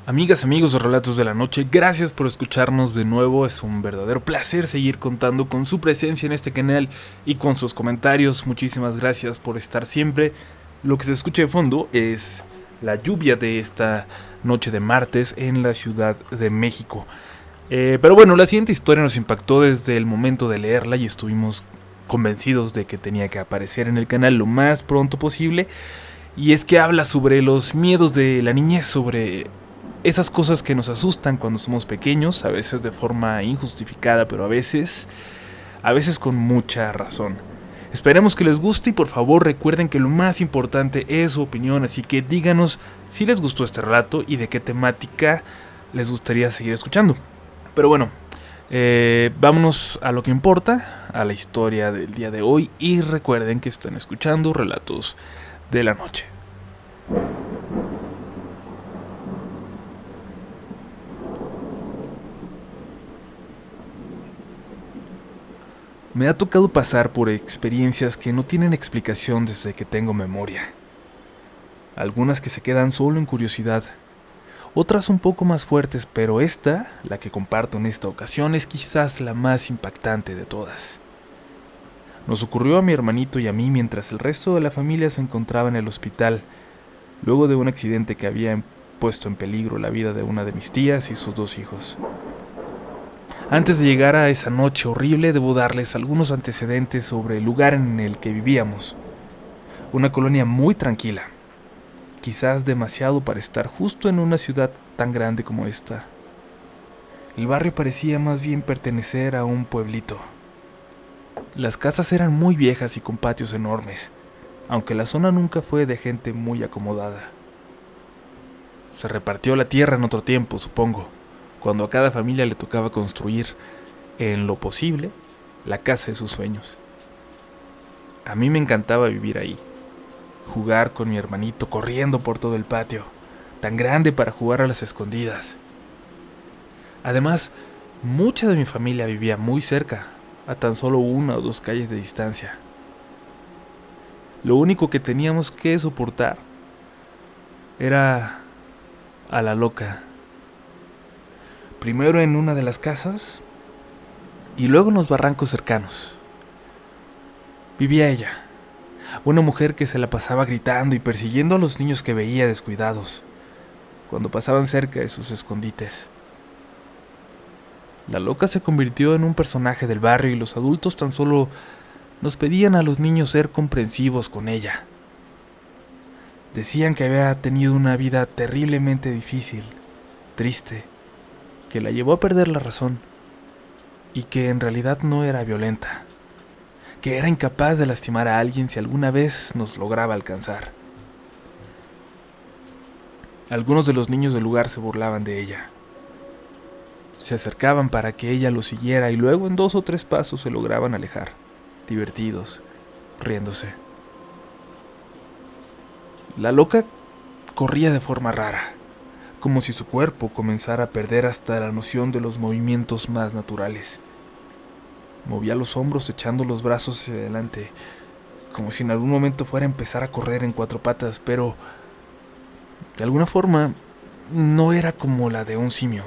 Amigas, amigos de Relatos de la Noche, gracias por escucharnos de nuevo. Es un verdadero placer seguir contando con su presencia en este canal y con sus comentarios. Muchísimas gracias por estar siempre. Lo que se escucha de fondo es la lluvia de esta noche de martes en la Ciudad de México. Pero bueno, la siguiente historia nos impactó desde el momento de leerla y estuvimos convencidos de que tenía que aparecer en el canal lo más pronto posible. Y es que habla sobre los miedos de la niñez, sobre esas cosas que nos asustan cuando somos pequeños, a veces de forma injustificada, pero a veces con mucha razón. Esperemos que les guste y por favor recuerden que lo más importante es su opinión, así que díganos si les gustó este relato y de qué temática les gustaría seguir escuchando. Pero bueno, vámonos a lo que importa, a la historia del día de hoy, y recuerden que están escuchando Relatos de la Noche. Me ha tocado pasar por experiencias que no tienen explicación desde que tengo memoria. Algunas que se quedan solo en curiosidad, otras un poco más fuertes, pero esta, la que comparto en esta ocasión, es quizás la más impactante de todas. Nos ocurrió a mi hermanito y a mí mientras el resto de la familia se encontraba en el hospital, luego de un accidente que había puesto en peligro la vida de una de mis tías y sus 2 hijos. Antes de llegar a esa noche horrible, debo darles algunos antecedentes sobre el lugar en el que vivíamos. Una colonia muy tranquila, quizás demasiado para estar justo en una ciudad tan grande como esta. El barrio parecía más bien pertenecer a un pueblito. Las casas eran muy viejas y con patios enormes, aunque la zona nunca fue de gente muy acomodada. Se repartió la tierra en otro tiempo, supongo, cuando a cada familia le tocaba construir, en lo posible, la casa de sus sueños. A mí me encantaba vivir ahí, jugar con mi hermanito corriendo por todo el patio, tan grande para jugar a las escondidas. Además, mucha de mi familia vivía muy cerca, a tan solo 1 o 2 calles de distancia. Lo único que teníamos que soportar era a la loca. Primero en una de las casas y luego en los barrancos cercanos. Vivía ella, una mujer que se la pasaba gritando y persiguiendo a los niños que veía descuidados cuando pasaban cerca de sus escondites. La loca se convirtió en un personaje del barrio y los adultos tan solo nos pedían a los niños ser comprensivos con ella. Decían que había tenido una vida terriblemente difícil, triste, que la llevó a perder la razón y que en realidad no era violenta, que era incapaz de lastimar a alguien si alguna vez nos lograba alcanzar. Algunos de los niños del lugar se burlaban de ella. Se acercaban para que ella los siguiera y luego en 2 o 3 pasos se lograban alejar, divertidos, riéndose. La loca corría de forma rara, como si su cuerpo comenzara a perder hasta la noción de los movimientos más naturales. Movía los hombros echando los brazos hacia adelante, como si en algún momento fuera a empezar a correr en 4 patas, pero de alguna forma no era como la de un simio.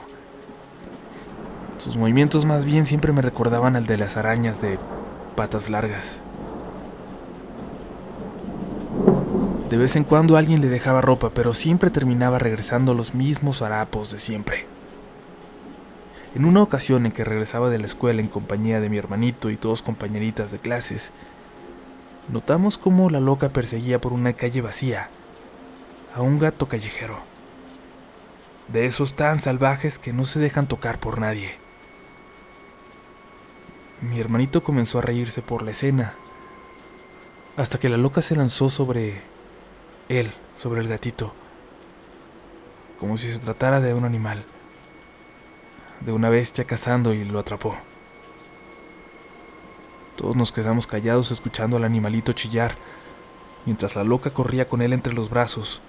Sus movimientos más bien siempre me recordaban al de las arañas de patas largas. De vez en cuando alguien le dejaba ropa, pero siempre terminaba regresando los mismos harapos de siempre. En una ocasión en que regresaba de la escuela en compañía de mi hermanito y 2 compañeritas de clases, notamos cómo la loca perseguía por una calle vacía a un gato callejero, de esos tan salvajes que no se dejan tocar por nadie. Mi hermanito comenzó a reírse por la escena, hasta que la loca se lanzó sobre el gatito, como si se tratara de un animal, de una bestia cazando, y lo atrapó. Todos nos quedamos callados escuchando al animalito chillar, mientras la loca corría con él entre los brazos,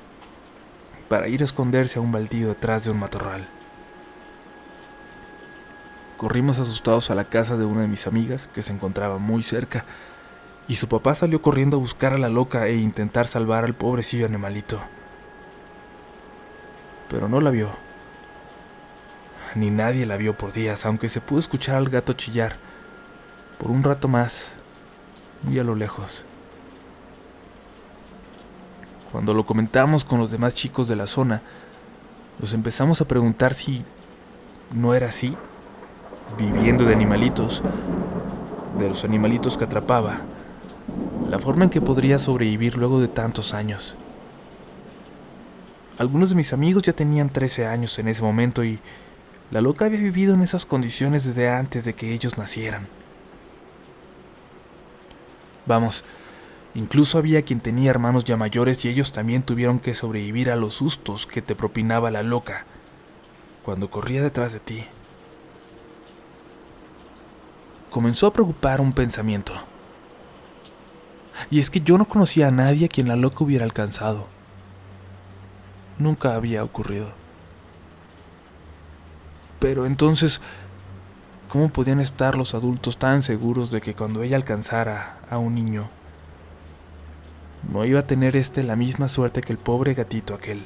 para ir a esconderse a un baldío detrás de un matorral. Corrimos asustados a la casa de una de mis amigas, que se encontraba muy cerca, y su papá salió corriendo a buscar a la loca e intentar salvar al pobrecillo animalito. Pero no la vio. ni nadie la vio por días, aunque se pudo escuchar al gato chillar por un rato más, muy a lo lejos. Cuando lo comentamos con los demás chicos de la zona, nos empezamos a preguntar si no era así, viviendo de animalitos, de los animalitos que atrapaba, la forma en que podría sobrevivir luego de tantos años. Algunos de mis amigos ya tenían 13 años en ese momento y la loca había vivido en esas condiciones desde antes de que ellos nacieran. Vamos, incluso había quien tenía hermanos ya mayores y ellos también tuvieron que sobrevivir a los sustos que te propinaba la loca cuando corría detrás de ti. Comenzó a preocupar un pensamiento. Y es que yo no conocía a nadie a quien la loca hubiera alcanzado. Nunca había ocurrido. Pero entonces, ¿cómo podían estar los adultos tan seguros de que cuando ella alcanzara a un niño, no iba a tener la misma suerte que el pobre gatito aquel?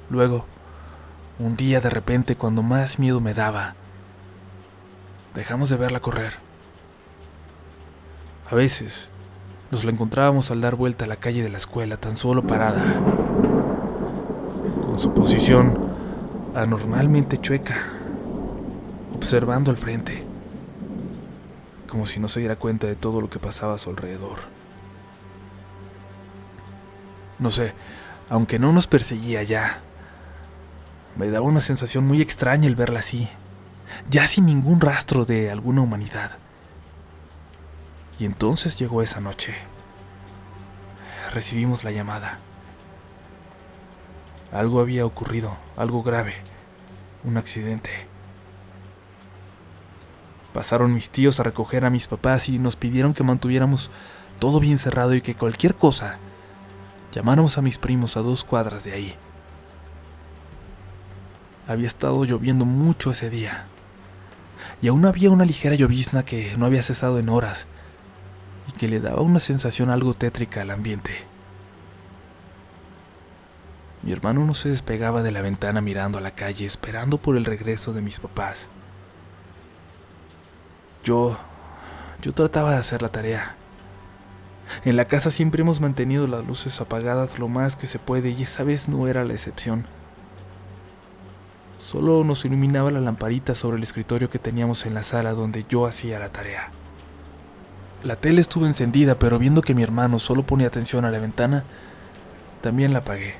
Luego, un día de repente, cuando más miedo me daba, dejamos de verla correr. A veces, nos la encontrábamos al dar vuelta a la calle de la escuela, tan solo parada, con su posición anormalmente chueca, observando al frente, como si no se diera cuenta de todo lo que pasaba a su alrededor. No sé, aunque no nos perseguía ya, me daba una sensación muy extraña el verla así, ya sin ningún rastro de alguna humanidad. Y entonces llegó esa noche. Recibimos la llamada. Algo había ocurrido, algo grave, un accidente. Pasaron mis tíos a recoger a mis papás y nos pidieron que mantuviéramos todo bien cerrado y que cualquier cosa, llamáramos a mis primos a 2 cuadras de ahí. Había estado lloviendo mucho ese día, y aún había una ligera llovizna que no había cesado en horas, y que le daba una sensación algo tétrica al ambiente. Mi hermano no se despegaba de la ventana mirando a la calle, esperando por el regreso de mis papás. Yo trataba de hacer la tarea. En la casa siempre hemos mantenido las luces apagadas lo más que se puede y esa vez no era la excepción. Solo nos iluminaba la lamparita sobre el escritorio que teníamos en la sala donde yo hacía la tarea. La tele estuvo encendida, pero viendo que mi hermano solo ponía atención a la ventana, también la apagué.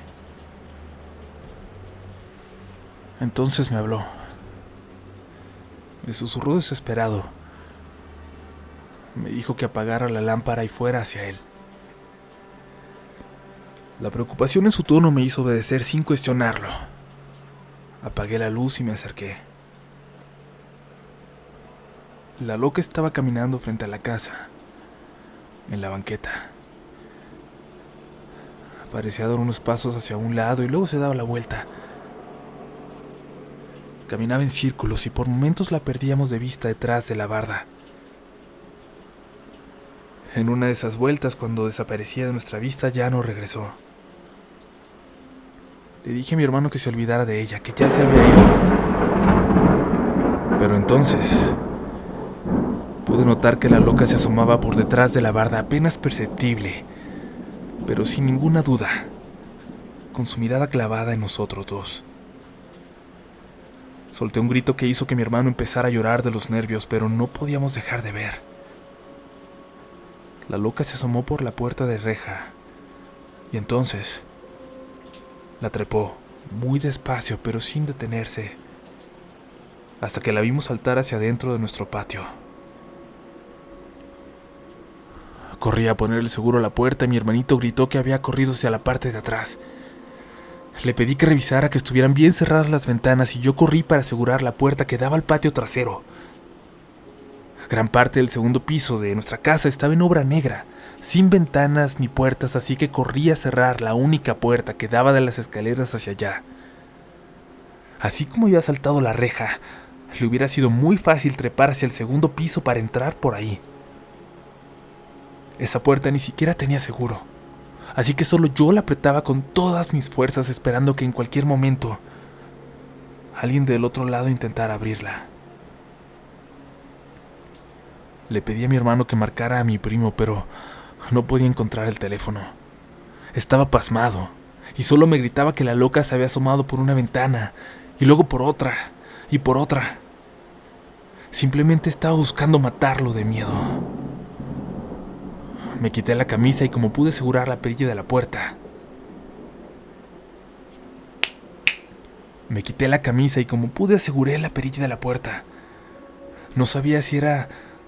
Entonces me habló. Me susurró desesperado. Me dijo que apagara la lámpara y fuera hacia él. La preocupación en su tono me hizo obedecer sin cuestionarlo. Apagué la luz y me acerqué. La loca estaba caminando frente a la casa, en la banqueta. Parecía dar unos pasos hacia un lado y luego se daba la vuelta. Caminaba en círculos y por momentos la perdíamos de vista detrás de la barda. En una de esas vueltas, cuando desaparecía de nuestra vista, ya no regresó. Le dije a mi hermano que se olvidara de ella, que ya se había ido. Pero entonces pude notar que la loca se asomaba por detrás de la barda, apenas perceptible, pero sin ninguna duda, con su mirada clavada en nosotros dos. Solté un grito que hizo que mi hermano empezara a llorar de los nervios, pero no podíamos dejar de ver. La loca se asomó por la puerta de reja, y entonces la trepó, muy despacio pero sin detenerse, hasta que la vimos saltar hacia adentro de nuestro patio. Corrí a ponerle seguro a la puerta y mi hermanito gritó que había corrido hacia la parte de atrás. Le pedí que revisara que estuvieran bien cerradas las ventanas y yo corrí para asegurar la puerta que daba al patio trasero. Gran parte del segundo piso de nuestra casa estaba en obra negra, sin ventanas ni puertas, así que corrí a cerrar la única puerta que daba de las escaleras hacia allá. Así como había saltado la reja, le hubiera sido muy fácil trepar hacia el segundo piso para entrar por ahí. Esa puerta ni siquiera tenía seguro, así que solo yo la apretaba con todas mis fuerzas esperando que en cualquier momento alguien del otro lado intentara abrirla. Le pedí a mi hermano que marcara a mi primo, pero no podía encontrar el teléfono. Estaba pasmado y solo me gritaba que la loca se había asomado por una ventana y luego por otra y por otra. Simplemente estaba buscando matarlo de miedo. Me quité la camisa y como pude asegurar la perilla de la puerta. Aseguré la perilla de la puerta. No sabía si era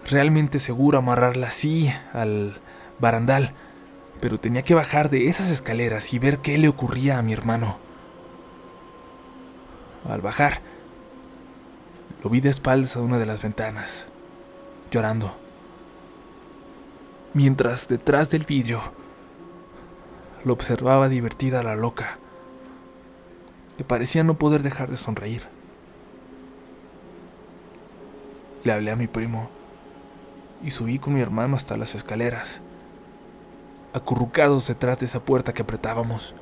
realmente seguro amarrarla así al barandal, pero tenía que bajar de esas escaleras y ver qué le ocurría a mi hermano. Al bajar, lo vi de espaldas a una de las ventanas, llorando, mientras detrás del vidrio lo observaba divertida a la loca, que parecía no poder dejar de sonreír. Le hablé a mi primo y subí con mi hermano hasta las escaleras, acurrucados detrás de esa puerta que apretábamos.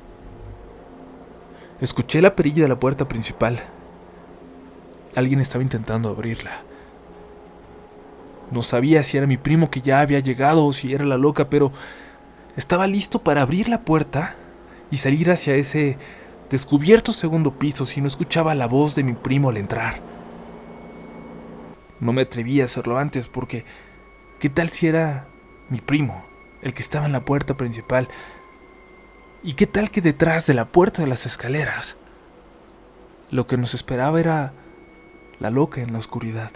Escuché la perilla de la puerta principal. Alguien estaba intentando abrirla. No sabía si era mi primo que ya había llegado o si era la loca, pero estaba listo para abrir la puerta y salir hacia ese descubierto segundo piso si no escuchaba la voz de mi primo al entrar. No me atreví a hacerlo antes porque ¿qué tal si era mi primo, el que estaba en la puerta principal? ¿Y qué tal que detrás de la puerta de las escaleras lo que nos esperaba era la loca en la oscuridad?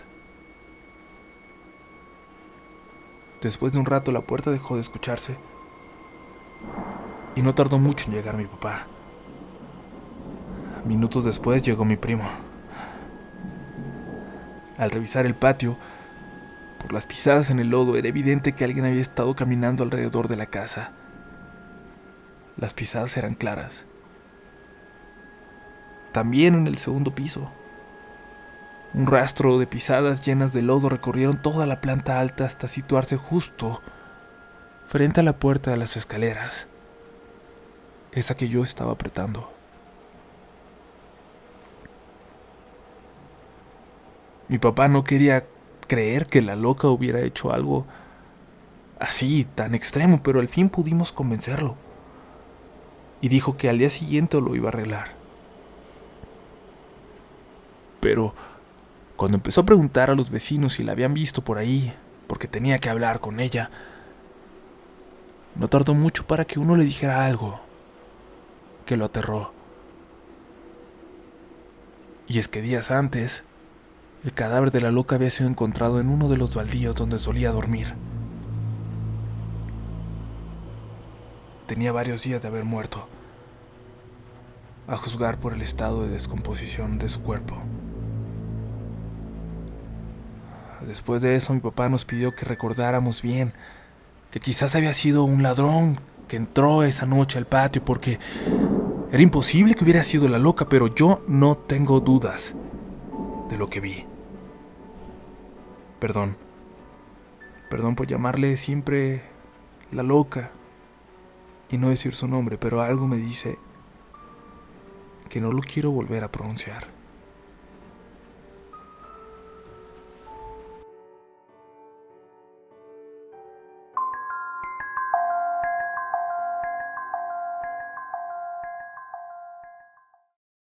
Después de un rato la puerta dejó de escucharse y no tardó mucho en llegar mi papá. Minutos después llegó mi primo. Al revisar el patio, por las pisadas en el lodo era evidente que alguien había estado caminando alrededor de la casa. Las pisadas eran claras. También en el segundo piso. Un rastro de pisadas llenas de lodo recorrieron toda la planta alta hasta situarse justo frente a la puerta de las escaleras, esa que yo estaba apretando. Mi papá no quería creer que la loca hubiera hecho algo así, tan extremo, pero al fin pudimos convencerlo. Y dijo que al día siguiente lo iba a arreglar. Pero cuando empezó a preguntar a los vecinos si la habían visto por ahí, porque tenía que hablar con ella, no tardó mucho para que uno le dijera algo que lo aterró. Y es que días antes, el cadáver de la loca había sido encontrado en uno de los baldíos donde solía dormir. Tenía varios días de haber muerto, a juzgar por el estado de descomposición de su cuerpo. Después de eso, mi papá nos pidió que recordáramos bien que quizás había sido un ladrón que entró esa noche al patio, porque era imposible que hubiera sido la loca, pero yo no tengo dudas de lo que vi. Perdón por llamarle siempre la loca y no decir su nombre, pero algo me dice que no lo quiero volver a pronunciar.